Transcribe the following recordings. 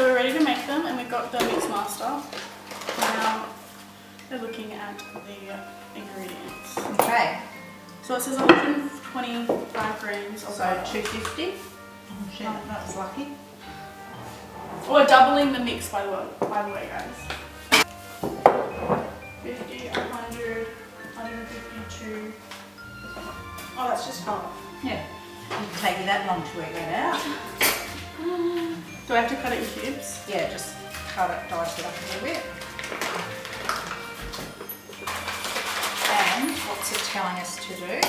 So we're ready to make them, and we've got the mix master. Now we're looking at the ingredients. Okay. So it says 125 grams of So butter. 250. Oh shit, that was lucky. We're doubling the mix by the way, guys. 50, 100, 152. Oh, that's just half. Yeah. It didn't take you that long to work that out. Do I have to cut it in cubes? Yeah, just cut it, dice it up a little bit. And what's it telling us to do?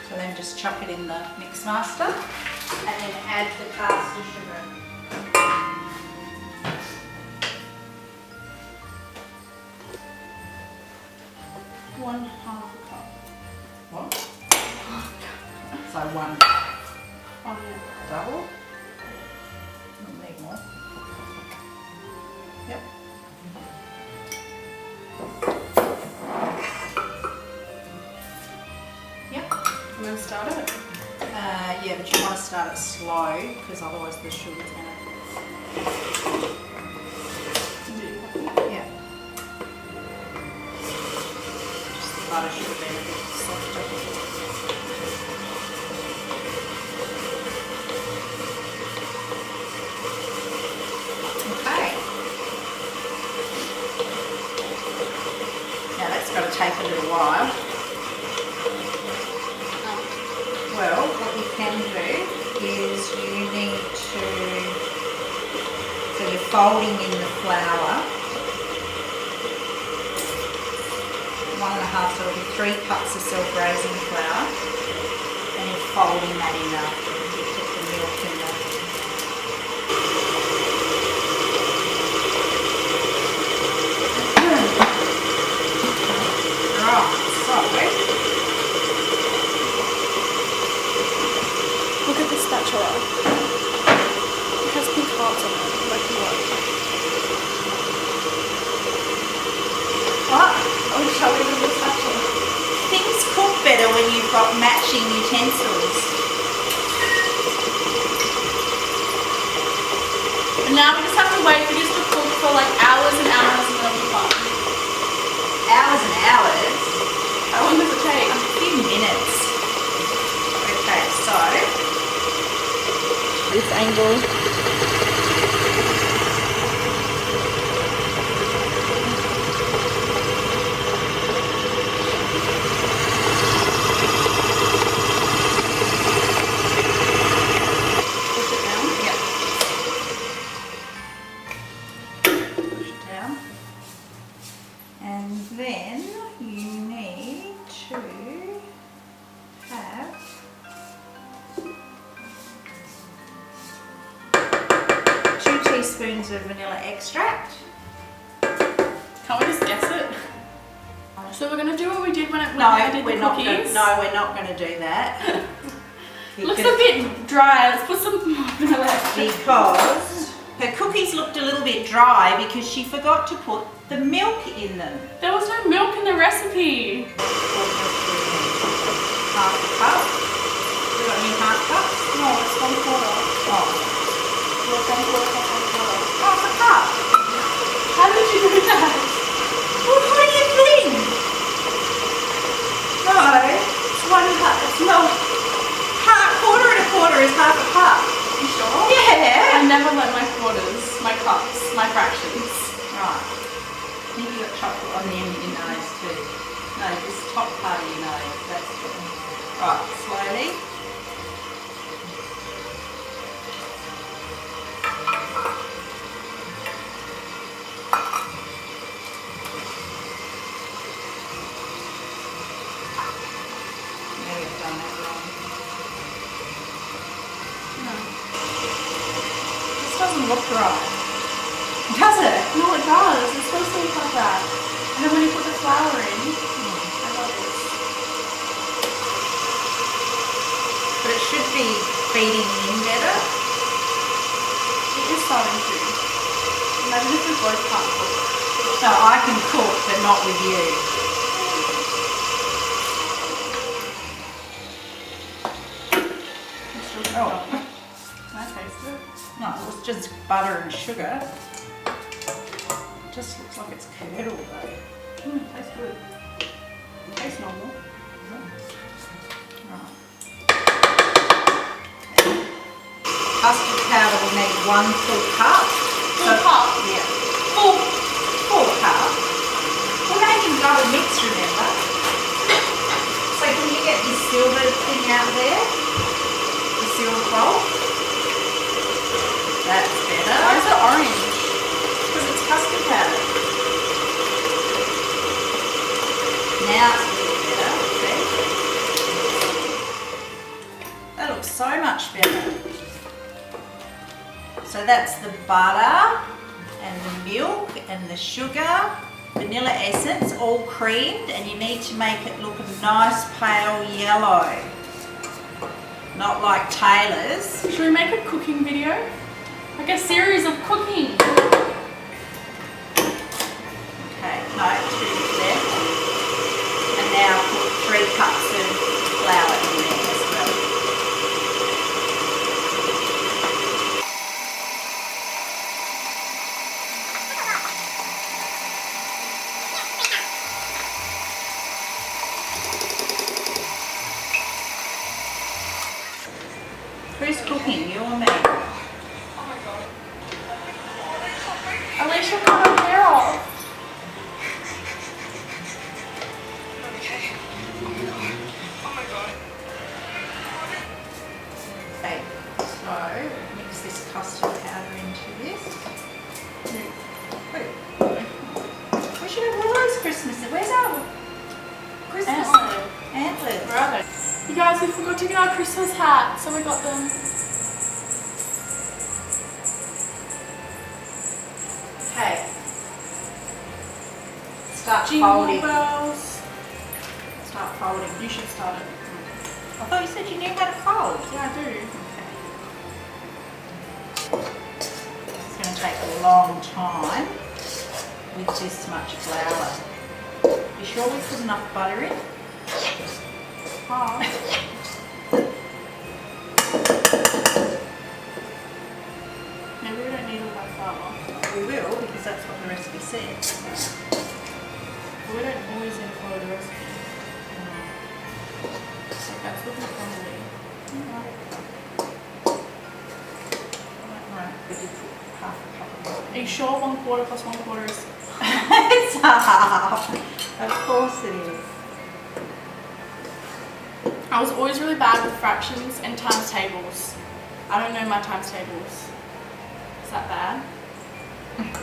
So then just chuck it in the mix master and then add the caster sugar. 1/2 cup. What? So 1 Oh yeah. double. We'll need more. Yep. Yep. And then start it. Yeah, but you want to start it slow because otherwise the sugar's going to. Yeah. Just the butter should have been a bit softer. Okay. Now that's got to take a little while. Well, what you can do is you need to, so you're folding in the flour, 1.5, so it'll be 3 cups of self-raising flour, and you're folding that in after you put the milk in there. Right, so Look at the spatula. It has pink hearts on it, like what? what? Oh, shall we with the spatula? Things cook better when you've got matching utensils. And now we just have to wait for this to cook for like hours and hours, and it'll be fun. Hours and hours. How long does it take? A few minutes. Okay, so This angle. Push it down. yeah. Push it down. And then you need to have 2 teaspoons of vanilla extract. Can't we just guess it? So we're gonna do what we did when I did we're the not cookies. we're not going to do that. Looks a bit dry. Let's put some more vanilla extract. Because her cookies looked a little bit dry because she forgot to put the milk in them. There was no milk in the recipe. Half a cup. We got any half cups? No, it's 1/4. Oh, Well, 1/4 cup, 1/4. half a cup. How did you do that? Well, what do you think? No, it's 1 cup. It's not. Quarter and a quarter is half a cup. You sure? Yeah. I never let my quarters, my cups, my fractions. Right. I think you got chocolate on the end of your nose too. No, this top part of your nose. That's good. Right, slowly. Maybe I've done that wrong. No. This doesn't look right. Does it? No, it does. It's supposed to look like that. And then when you put the flour in, I got this. But it should be feeding in better. It is starting to. Imagine if we both can't cook. No, I can cook, but not with you. It's still Oh. Can I taste it? No, it was just butter and sugar. It just looks like it's curdled though. Tastes good. Tastes normal. Right. Custard powder will need 1 full cup. Full cup? Yeah. Full cup. We're making double mix, remember? So can you get this silver thing out there? The silver bowl? That's better. Why is it orange? Because it's custard powder. Now it's a little better, see? That looks so much better. So that's the butter and the milk and the sugar, vanilla essence, all creamed, and you need to make it look a nice pale yellow. Not like Taylor's. Should we make a cooking video? Like a series of cooking. Okay, no, 2 left. And now put 3 cups of flour in there as well. Who's cooking, you or me? Alicia, cut her hair off. Okay, so mix this custard powder into this. We should have Willow's Christmas. Where's our Christmas antlers? Where are they? You guys, we forgot to get our Christmas hats, so we got them. Okay. Start Jingle folding. bells. Start folding. You should start it. I thought you said you knew how to fold. Yeah, I do. It's going to take a long time with this much flour. You sure we put enough butter in? Half. Maybe we don't need all that flour. We will, because that's what the recipe says. But we don't always need to follow the recipe. Like that's looking crumbly. Right, we did put half a cup of Are you sure 1/4 plus 1/4 is... It's half. Of course it is. I was always really bad with fractions and times tables. I don't know my times tables. Is that bad?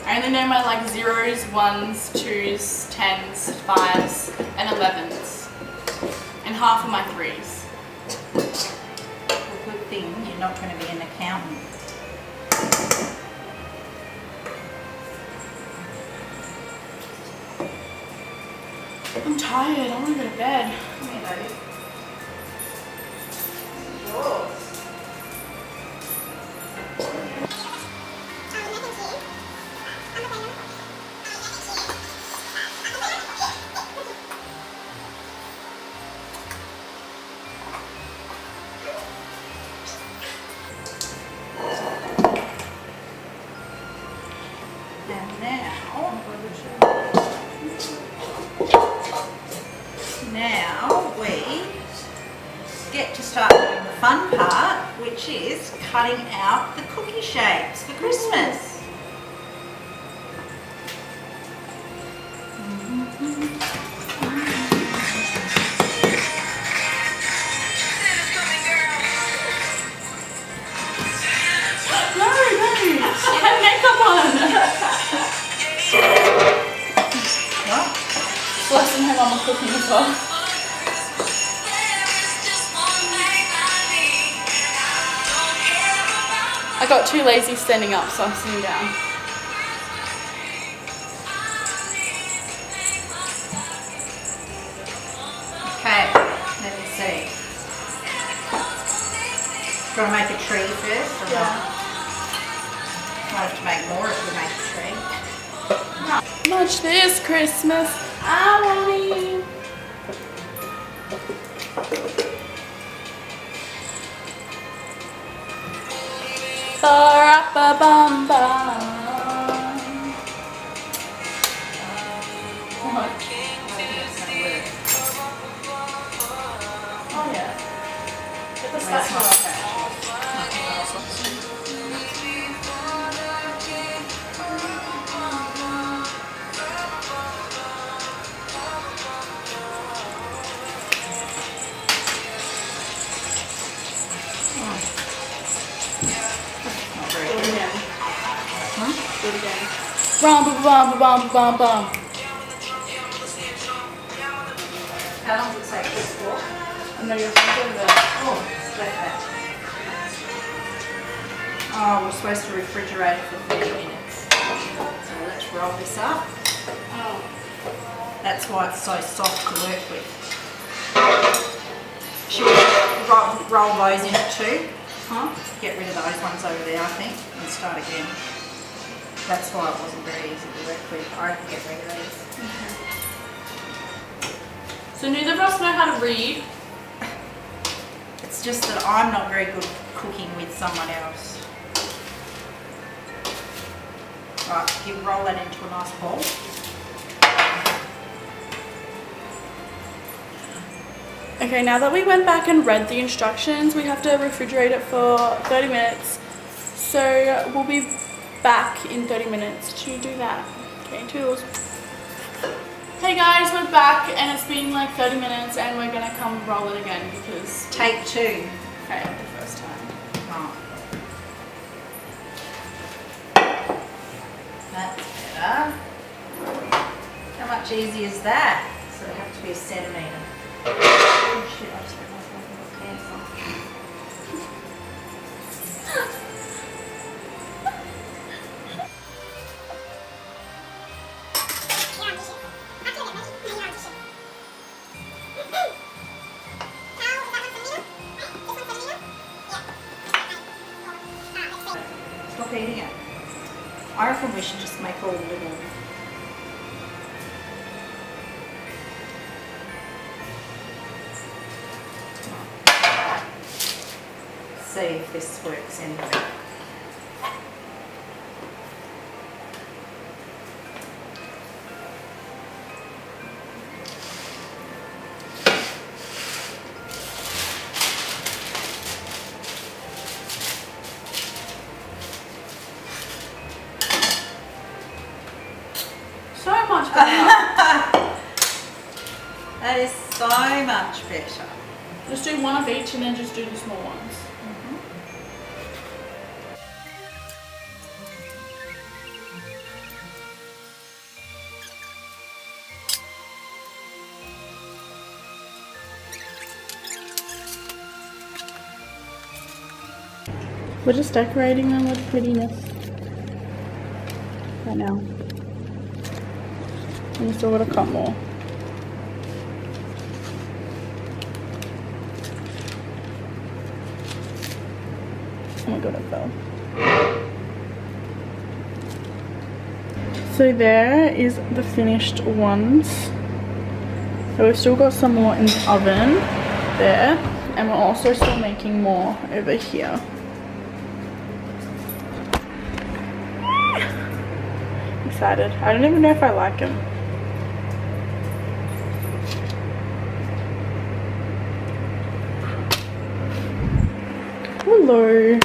I only know my like 0s, 1s, 2s, 10s, 5s, and 11s. And half of my 3s. A good thing you're not going to be an accountant. I'm tired. I want to go to bed. Come here, baby. Yours. And now we get to start doing the fun part, which is cutting out the cookie shapes for Christmas. No, I have makeup on. What? Less than her mama cooking as well. I got too lazy standing up, so I'm sitting down. Okay, let me see. Do you want to make a tree first or not? Might have to make more if we make a tree. Much this Christmas, I want you. Ba-ra-ba-bum-bum. Oh yeah. Get the Where's spatula. Not very Do it good. again. Huh? Do it again. Bum bum bum bum bum bum. How long does it take this for? I know you're thinking that. Oh, it's left that. Oh, we're supposed to refrigerate it for 30 minutes. So let's roll this up. Oh. That's why it's so soft to work with. Should we roll those in it too? Huh? Get rid of those ones over there, I think, and start again. That's why it wasn't very easy to work with. I have to get rid of these. So neither of us know how to read. It's just that I'm not very good cooking with someone else. Right, roll that into a nice ball. Okay, now that we went back and read the instructions, we have to refrigerate it for 30 minutes. So we'll be back in 30 minutes to do that. Okay, toodles. Hey guys, we're back and it's been like 30 minutes and we're gonna come roll it again because Take two. failed the first time. Oh. That's better. How much easier is that? So it has to be a centimetre. Oh shit, I just put my pants on. Stop eating it. I reckon we should just make all little. See if this works anyway. So much better. That is so much better. Just do one of each and then just do the small ones. We're just decorating them with prettiness right now. And we still got to cut more. Oh my god, it fell. So there is the finished ones. So we've still got some more in the oven there. And we're also still making more over here. Excited. I don't even know if I like them. Hello.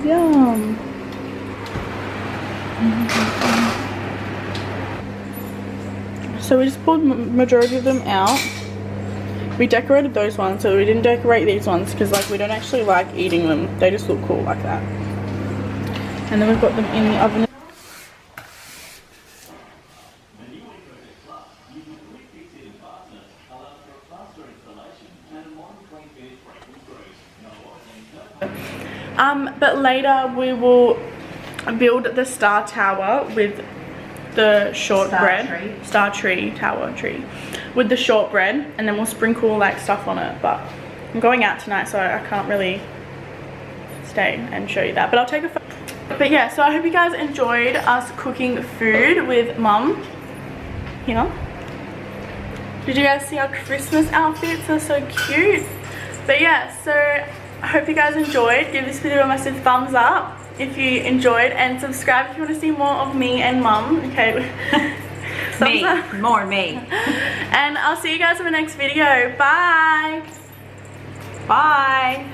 Yum. So we just pulled majority of them out. We decorated those ones, so we didn't decorate these ones because like we don't actually like eating them. They just look cool like that. And then we've got them in the oven. But later we will build the star tower with the shortbread. Star tree tower tree with the shortbread, and then we'll sprinkle like stuff on it. But I'm going out tonight, so I can't really stay and show you that. But I'll take a photo. But yeah, so I hope you guys enjoyed us cooking food with Mum. here. Did you guys see our Christmas outfits? They're so cute. But yeah, so I hope you guys enjoyed. Give this video a massive thumbs up if you enjoyed, and subscribe if you want to see more of me and Mum. Okay. Me, more me. And I'll see you guys in the next video. Bye. Bye.